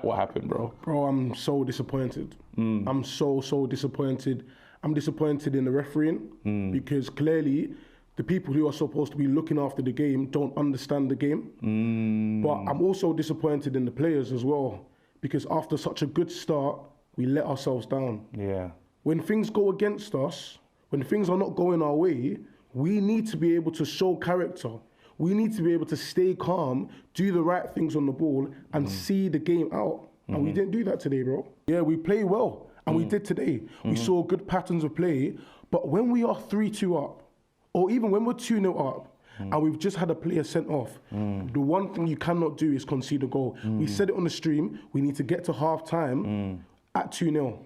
What happened, bro? Bro, I'm so disappointed. I'm so disappointed. I'm disappointed in the refereeing because clearly the people who are supposed to be looking after the game don't understand the game. But I'm also disappointed in the players as well because after such a good start, we let ourselves down. Yeah. When things go against us, when things are not going our way, we need to be able to show character. We need to be able to stay calm, do the right things on the ball, and see the game out. And we didn't do that today, bro. Yeah, we play well, and we did today. We saw good patterns of play, but when we are 3-2 up, or even when we're 2-0 up, and we've just had a player sent off, the one thing you cannot do is concede a goal. We said it on the stream, we need to get to half-time at 2-0.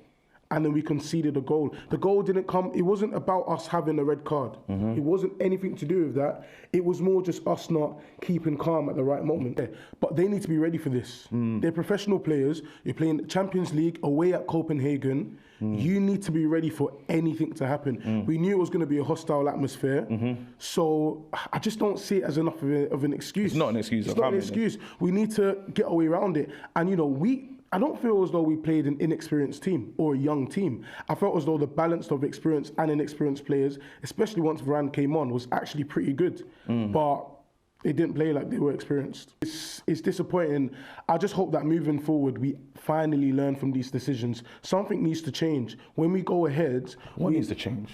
And then we conceded a goal. The goal didn't come, it wasn't about us having a red card. It wasn't anything to do with that. It was more just us not keeping calm at the right moment. But they need to be ready for this. They're professional players. You're playing the Champions League away at Copenhagen. You need to be ready for anything to happen. We knew it was going to be a hostile atmosphere. So I just don't see it as enough of an excuse. It's not an excuse. It's not an excuse. We need to get our way around it. And you know, I don't feel as though we played an inexperienced team or a young team. I felt as though the balance of experience and inexperienced players, especially once Varane came on, was actually pretty good. But they didn't play like they were experienced. It's disappointing. I just hope that moving forward, we finally learn from these decisions. Something needs to change. When we go ahead... What needs to change?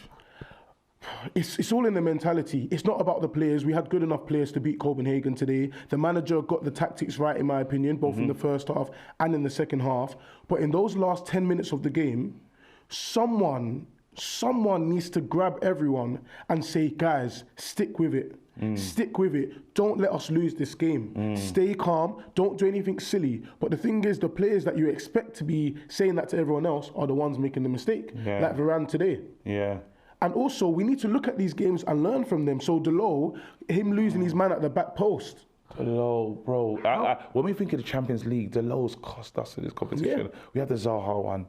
It's all in the mentality. It's not about the players. We had good enough players to beat Copenhagen today. The manager got the tactics right, in my opinion, both in the first half and in the second half. But in those last 10 minutes of the game, someone needs to grab everyone and say, guys, stick with it. Stick with it. Don't let us lose this game. Stay calm. Don't do anything silly. But the thing is, the players that you expect to be saying that to everyone else are the ones making the mistake. Like Varane today. Yeah. And also, we need to look at these games and learn from them. So Delo, him losing his man at the back post. Delo, bro. When we think of the Champions League, Delo's cost us in this competition. We had the Zaha one.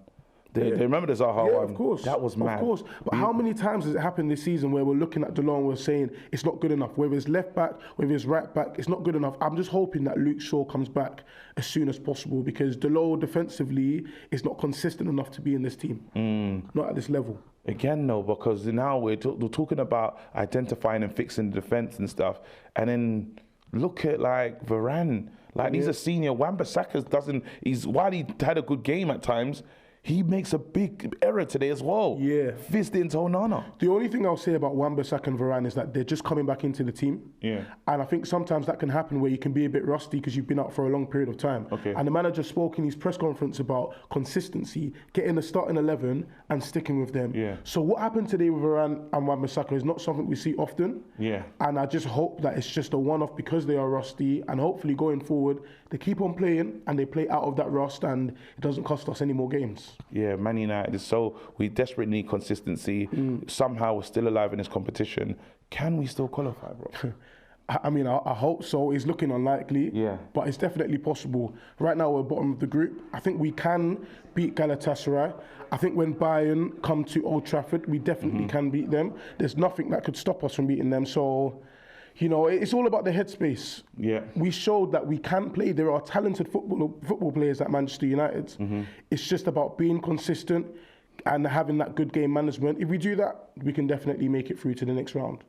They remember the Zaha one? Yeah, of course. That was mad. Of course. But how many times has it happened this season where we're looking at Delo and we're saying it's not good enough? Whether it's left back, whether it's right back, it's not good enough. I'm just hoping that Luke Shaw comes back as soon as possible because Delo defensively is not consistent enough to be in this team. Not at this level. Again, no, because now we're talking about identifying and fixing the defence and stuff, and then look at like Varane, like he's a senior. Wan-Bissaka doesn't. While he had a good game at times, he makes a big error today as well. Yeah, fist into Onana. The only thing I'll say about Wan-Bissaka and Varane is that they're just coming back into the team. Yeah, and I think sometimes that can happen where you can be a bit rusty because you've been out for a long period of time. Okay. And the manager spoke in his press conference about consistency, getting the starting 11 and sticking with them. Yeah. So what happened today with Varane and Wan-Bissaka is not something we see often. Yeah. And I just hope that it's just a one-off because they are rusty, and hopefully going forward they keep on playing and they play out of that rust and it doesn't cost us any more games. Yeah, Man United is we desperately need consistency. Somehow we're still alive in this competition. Can we still qualify, bro? I mean, I hope so. It's looking unlikely, but it's definitely possible. Right now, we're bottom of the group. I think we can beat Galatasaray. I think when Bayern come to Old Trafford, we definitely can beat them. There's nothing that could stop us from beating them. So, you know, it's all about the headspace. Yeah, we showed that we can play. There are talented football players at Manchester United. It's just about being consistent and having that good game management. If we do that, we can definitely make it through to the next round.